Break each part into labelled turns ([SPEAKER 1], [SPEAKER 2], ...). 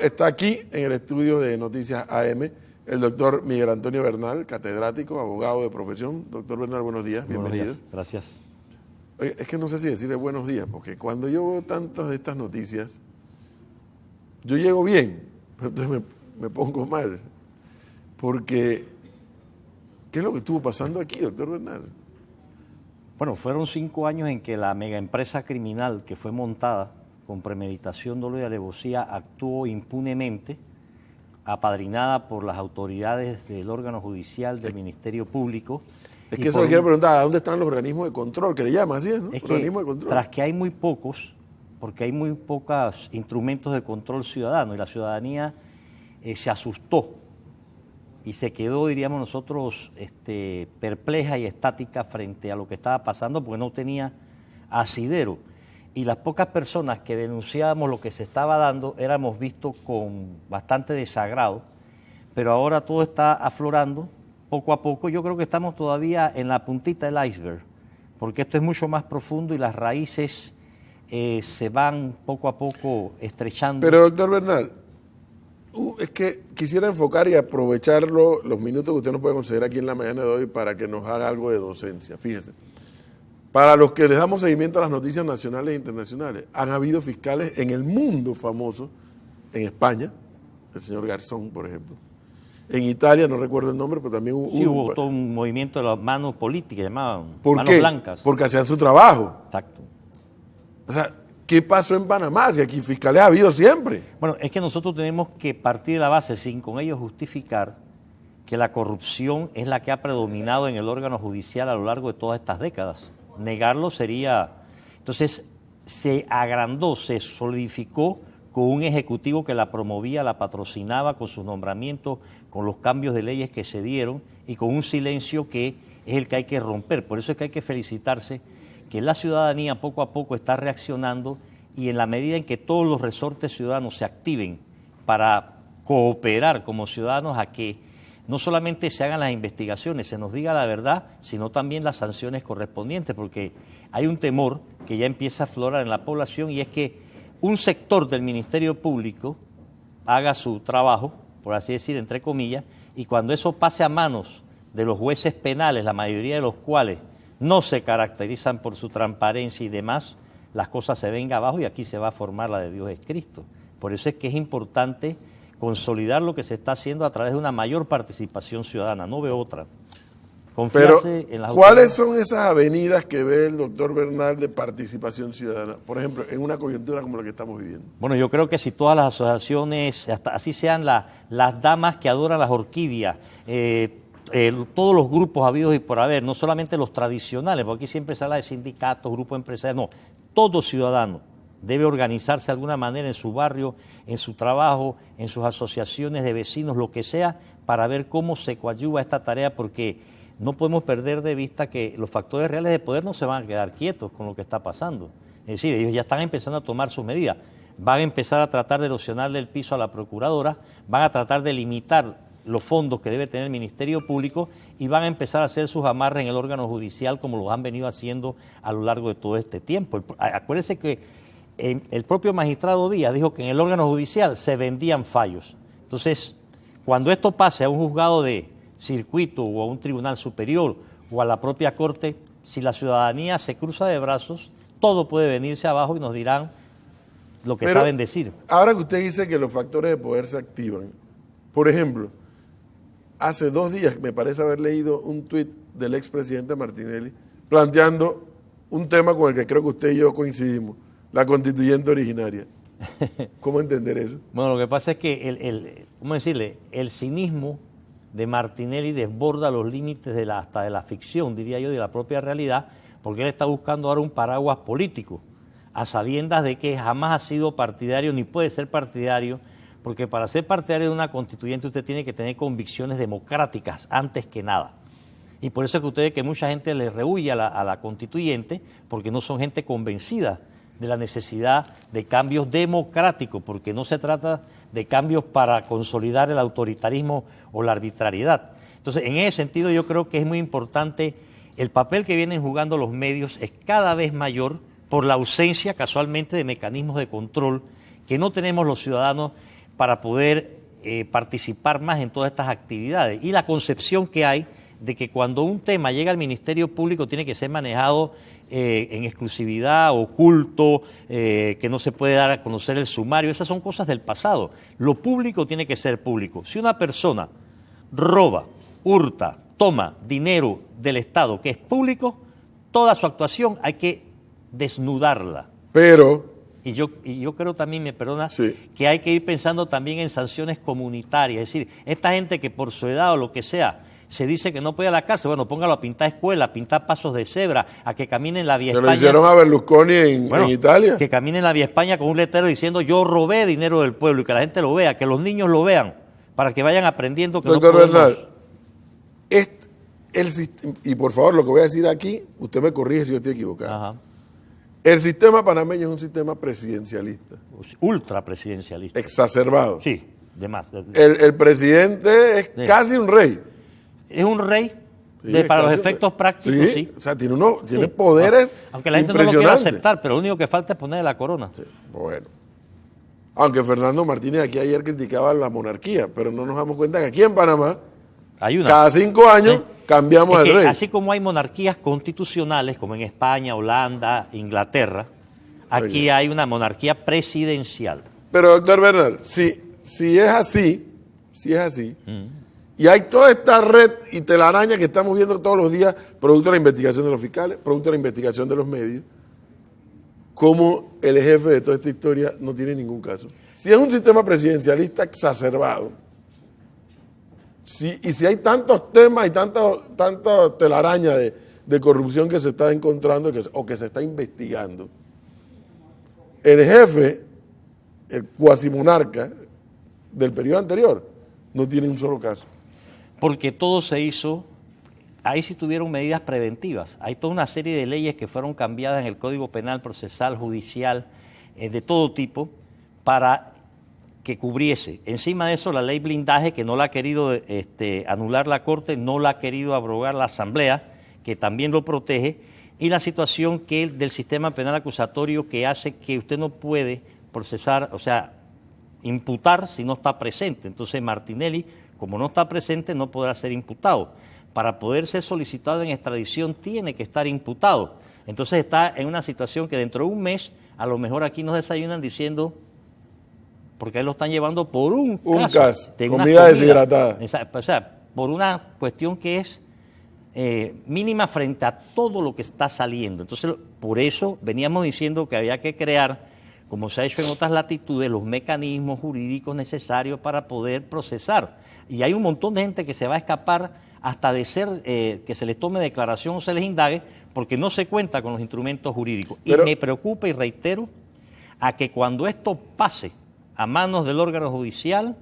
[SPEAKER 1] está aquí en el estudio de Noticias AM el doctor Miguel Antonio Bernal, catedrático, abogado de profesión. Doctor Bernal, buenos días, bienvenido.
[SPEAKER 2] Buenos días, gracias.
[SPEAKER 1] Oye, es que no sé si decirle buenos días, porque cuando yo veo tantas de estas noticias, yo llego bien, pero entonces me pongo mal. Porque, ¿qué es lo que estuvo pasando aquí, doctor Bernal?
[SPEAKER 2] Bueno, fueron 5 años en que la megaempresa criminal que fue montada con premeditación, dolo y alevosía actuó impunemente, apadrinada por las autoridades del órgano judicial, del Ministerio Público.
[SPEAKER 1] Es que eso le quiero preguntar, ¿a dónde están los organismos de control? Que le llaman así, ¿no?
[SPEAKER 2] Es
[SPEAKER 1] Organismos de
[SPEAKER 2] que
[SPEAKER 1] control.
[SPEAKER 2] tras que hay muy pocos, porque hay muy pocos instrumentos de control ciudadano y la ciudadanía se asustó y se quedó, diríamos nosotros, perpleja y estática frente a lo que estaba pasando porque no tenía asidero. Y las pocas personas que denunciábamos lo que se estaba dando éramos vistos con bastante desagrado, pero ahora todo está aflorando poco a poco. Yo creo que estamos todavía en la puntita del iceberg, porque esto es mucho más profundo y las raíces se van poco a poco estrechando.
[SPEAKER 1] Pero, doctor Bernal, es que quisiera enfocar y aprovecharlo los minutos que usted nos puede conceder aquí en la mañana de hoy para que nos haga algo de docencia. Fíjese, para los que les damos seguimiento a las noticias nacionales e internacionales, han habido fiscales en el mundo famosos, en España, el señor Garzón, por ejemplo. En Italia, no recuerdo el nombre, pero también
[SPEAKER 2] hubo todo un movimiento de las manos políticas, llamaban
[SPEAKER 1] ¿Por
[SPEAKER 2] manos
[SPEAKER 1] qué?
[SPEAKER 2] blancas.
[SPEAKER 1] Porque hacían su trabajo.
[SPEAKER 2] Exacto.
[SPEAKER 1] O sea, ¿qué pasó en Panamá? Si aquí fiscales ha habido siempre.
[SPEAKER 2] Bueno, es que nosotros tenemos que partir de la base, sin con ello justificar, que la corrupción es la que ha predominado en el órgano judicial a lo largo de todas estas décadas. Negarlo sería... Entonces, se agrandó, se solidificó con un ejecutivo que la promovía, la patrocinaba con sus nombramientos, con los cambios de leyes que se dieron y con un silencio que es el que hay que romper. Por eso es que hay que felicitarse que la ciudadanía poco a poco está reaccionando y en la medida en que todos los resortes ciudadanos se activen para cooperar como ciudadanos a que no solamente se hagan las investigaciones, se nos diga la verdad, sino también las sanciones correspondientes, porque hay un temor que ya empieza a aflorar en la población y es que un sector del Ministerio Público haga su trabajo, por así decir, entre comillas, y cuando eso pase a manos de los jueces penales, la mayoría de los cuales no se caracterizan por su transparencia y demás, las cosas se vengan abajo y aquí se va a formar la de Dios es Cristo. Por eso es que es importante consolidar lo que se está haciendo a través de una mayor participación ciudadana, no veo otra.
[SPEAKER 1] Confiarse en las ¿cuáles son esas avenidas que ve el doctor Bernal de participación ciudadana? Por ejemplo, en una coyuntura como la que estamos viviendo.
[SPEAKER 2] Bueno, yo creo que si todas las asociaciones, hasta así sean las damas que adoran las orquídeas, todos los grupos habidos y por haber, no solamente los tradicionales, porque aquí siempre se habla de sindicatos, grupos empresarios, no, todo ciudadano debe organizarse de alguna manera en su barrio, en su trabajo, en sus asociaciones de vecinos, lo que sea, para ver cómo se coadyuva esta tarea, porque no podemos perder de vista que los factores reales de poder no se van a quedar quietos con lo que está pasando. Es decir, ellos ya están empezando a tomar sus medidas, van a empezar a tratar de erosionarle el piso a la procuradora, van a tratar de limitar los fondos que debe tener el Ministerio Público y van a empezar a hacer sus amarres en el órgano judicial como lo han venido haciendo a lo largo de todo este tiempo. Acuérdense que el propio magistrado Díaz dijo que en el órgano judicial se vendían fallos. Entonces, cuando esto pase a un juzgado de circuito o a un tribunal superior o a la propia corte, si la ciudadanía se cruza de brazos, todo puede venirse abajo y nos dirán lo que saben decir.
[SPEAKER 1] Ahora que usted dice que los factores de poder se activan, por ejemplo, hace 2 días me parece haber leído un tuit del expresidente Martinelli planteando un tema con el que creo que usted y yo coincidimos, la constituyente originaria. ¿Cómo entender eso?
[SPEAKER 2] Bueno, lo que pasa es que ¿cómo decirle? El cinismo de Martinelli desborda los límites hasta de la ficción, diría yo, de la propia realidad, porque él está buscando ahora un paraguas político, a sabiendas de que jamás ha sido partidario ni puede ser partidario, porque para ser partidario de una constituyente usted tiene que tener convicciones democráticas antes que nada. Y por eso es que ustedes que mucha gente le rehúye a la constituyente, porque no son gente convencida de la necesidad de cambios democráticos, porque no se trata de cambios para consolidar el autoritarismo o la arbitrariedad. Entonces, en ese sentido yo creo que es muy importante el papel que vienen jugando los medios es cada vez mayor por la ausencia casualmente de mecanismos de control que no tenemos los ciudadanos para poder participar más en todas estas actividades. Y la concepción que hay de que cuando un tema llega al Ministerio Público tiene que ser manejado en exclusividad, oculto, que no se puede dar a conocer el sumario, esas son cosas del pasado. Lo público tiene que ser público. Si una persona roba, hurta, toma dinero del Estado que es público, toda su actuación hay que desnudarla.
[SPEAKER 1] Pero...
[SPEAKER 2] Y yo creo también, me perdona,
[SPEAKER 1] sí,
[SPEAKER 2] que hay que ir pensando también en sanciones comunitarias. Es decir, esta gente que por su edad o lo que sea se dice que no puede ir a la cárcel, bueno, póngalo a pintar escuelas, a pintar pasos de cebra, a que camine en la vía
[SPEAKER 1] España.
[SPEAKER 2] Se lo
[SPEAKER 1] hicieron a Berlusconi en Italia.
[SPEAKER 2] Que camine en la vía España con un letrero diciendo yo robé dinero del pueblo y que la gente lo vea, que los niños lo vean, para que vayan aprendiendo que
[SPEAKER 1] Doctor
[SPEAKER 2] no podemos...
[SPEAKER 1] Bernal, y por favor, lo que voy a decir aquí, usted me corrige si yo estoy equivocado.
[SPEAKER 2] Ajá.
[SPEAKER 1] El sistema panameño es un sistema presidencialista.
[SPEAKER 2] Ultra presidencialista.
[SPEAKER 1] Exacerbado.
[SPEAKER 2] Sí, de más.
[SPEAKER 1] El presidente es casi un rey.
[SPEAKER 2] Es un rey para los efectos prácticos, sí.
[SPEAKER 1] O sea, tiene poderes
[SPEAKER 2] aunque la gente no lo quiera aceptar, pero lo único que falta es ponerle la corona.
[SPEAKER 1] Sí, bueno. Aunque Fernando Martínez aquí ayer criticaba la monarquía, pero no nos damos cuenta que aquí en Panamá, cada 5 años cambiamos al rey.
[SPEAKER 2] Así como hay monarquías constitucionales, como en España, Holanda, Inglaterra, aquí hay una monarquía presidencial.
[SPEAKER 1] Pero, doctor Bernal, si es así, y hay toda esta red y telaraña que estamos viendo todos los días, producto de la investigación de los fiscales, producto de la investigación de los medios, ¿cómo el jefe de toda esta historia no tiene ningún caso? Si es un sistema presidencialista exacerbado, y si hay tantos temas y tanta telaraña de corrupción que se está encontrando o que se está investigando, el jefe, el cuasimonarca del periodo anterior, no tiene un solo caso.
[SPEAKER 2] Porque todo se hizo, ahí sí tuvieron medidas preventivas. Hay toda una serie de leyes que fueron cambiadas en el Código Penal, Procesal, Judicial, de todo tipo, para que cubriese. Encima de eso, la ley blindaje, que no la ha querido anular la Corte, no la ha querido abrogar la Asamblea, que también lo protege, y la situación del sistema penal acusatorio que hace que usted no puede procesar, o sea, imputar si no está presente. Entonces Martinelli, como no está presente, no podrá ser imputado. Para poder ser solicitado en extradición tiene que estar imputado. Entonces está en una situación que dentro de un mes, a lo mejor aquí nos desayunan diciendo, porque ahí lo están llevando por un caso de
[SPEAKER 1] comida deshidratada.
[SPEAKER 2] O sea, por una cuestión que es mínima frente a todo lo que está saliendo. Entonces, por eso veníamos diciendo que había que crear, como se ha hecho en otras latitudes, los mecanismos jurídicos necesarios para poder procesar. Y hay un montón de gente que se va a escapar hasta de ser que se les tome declaración o se les indague porque no se cuenta con los instrumentos jurídicos. Pero, y me preocupa y reitero a que cuando esto pase a manos del órgano judicial,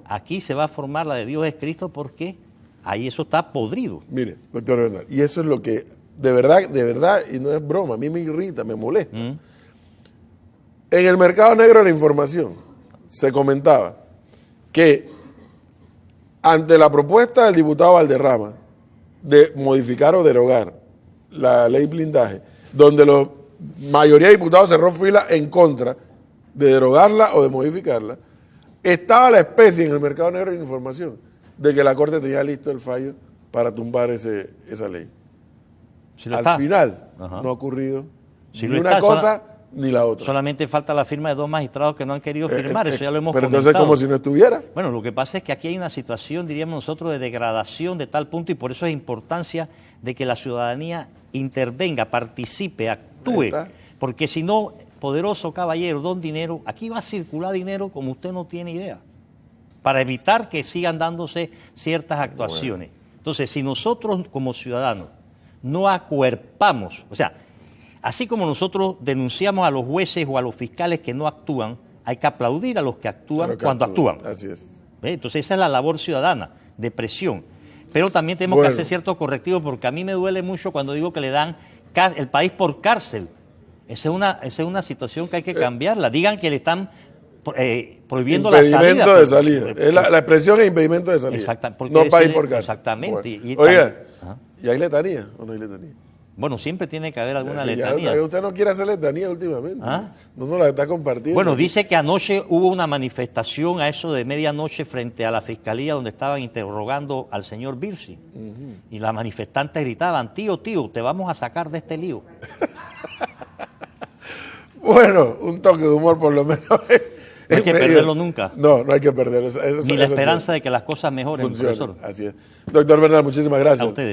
[SPEAKER 2] aquí se va a formar la de Dios es Cristo porque ahí eso está podrido.
[SPEAKER 1] Mire, doctor Bernal, y eso es lo que de verdad, y no es broma, a mí me irrita, me molesta. En el mercado negro de la información se comentaba que ante la propuesta del diputado Valderrama de modificar o derogar la ley blindaje, donde la mayoría de diputados cerró fila en contra de derogarla o de modificarla, estaba la especie en el mercado negro de la información de que la Corte tenía listo el fallo para tumbar esa ley.
[SPEAKER 2] Si
[SPEAKER 1] Al final no ha ocurrido ni una cosa ni la otra.
[SPEAKER 2] Solamente falta la firma de 2 magistrados que no han querido firmar, eso ya lo hemos
[SPEAKER 1] pero
[SPEAKER 2] comentado.
[SPEAKER 1] Entonces, como si no estuviera.
[SPEAKER 2] Bueno, lo que pasa es que aquí hay una situación, diríamos nosotros, de degradación de tal punto, y por eso es importancia de que la ciudadanía intervenga, participe, actúe, porque si no, poderoso caballero, don dinero, aquí va a circular dinero como usted no tiene idea, para evitar que sigan dándose ciertas actuaciones. Bueno. Entonces, si nosotros como ciudadanos no acuerpamos, o sea, así como nosotros denunciamos a los jueces o a los fiscales que no actúan, hay que aplaudir a los que actúan cuando actúan.
[SPEAKER 1] Así es.
[SPEAKER 2] Entonces esa es la labor ciudadana, de presión. Pero también tenemos que hacer ciertos correctivos, porque a mí me duele mucho cuando digo que le dan el país por cárcel. Esa es una situación que hay que cambiarla. Digan que le están prohibiendo la salida.
[SPEAKER 1] Impedimento de salida. La expresión es impedimento de salida.
[SPEAKER 2] Exactamente.
[SPEAKER 1] No país por cárcel.
[SPEAKER 2] Exactamente.
[SPEAKER 1] Bueno. Oiga, ¿y hay letanía o no hay letanía?
[SPEAKER 2] Bueno, siempre tiene que haber alguna
[SPEAKER 1] Ya
[SPEAKER 2] letanía.
[SPEAKER 1] usted no quiere hacer letanía últimamente.
[SPEAKER 2] ¿Ah?
[SPEAKER 1] No nos la está compartiendo.
[SPEAKER 2] Bueno, dice que anoche hubo una manifestación a eso de medianoche frente a la fiscalía donde estaban interrogando al señor Birsi. Y las manifestantes gritaban, tío, te vamos a sacar de este lío.
[SPEAKER 1] Bueno, un toque de humor por lo menos.
[SPEAKER 2] No hay que perderlo nunca.
[SPEAKER 1] No, no hay que perderlo.
[SPEAKER 2] Ni la esperanza de que las cosas mejoren,
[SPEAKER 1] funciona.
[SPEAKER 2] profesor.
[SPEAKER 1] Así es. Doctor Bernal, muchísimas gracias.
[SPEAKER 2] A ustedes.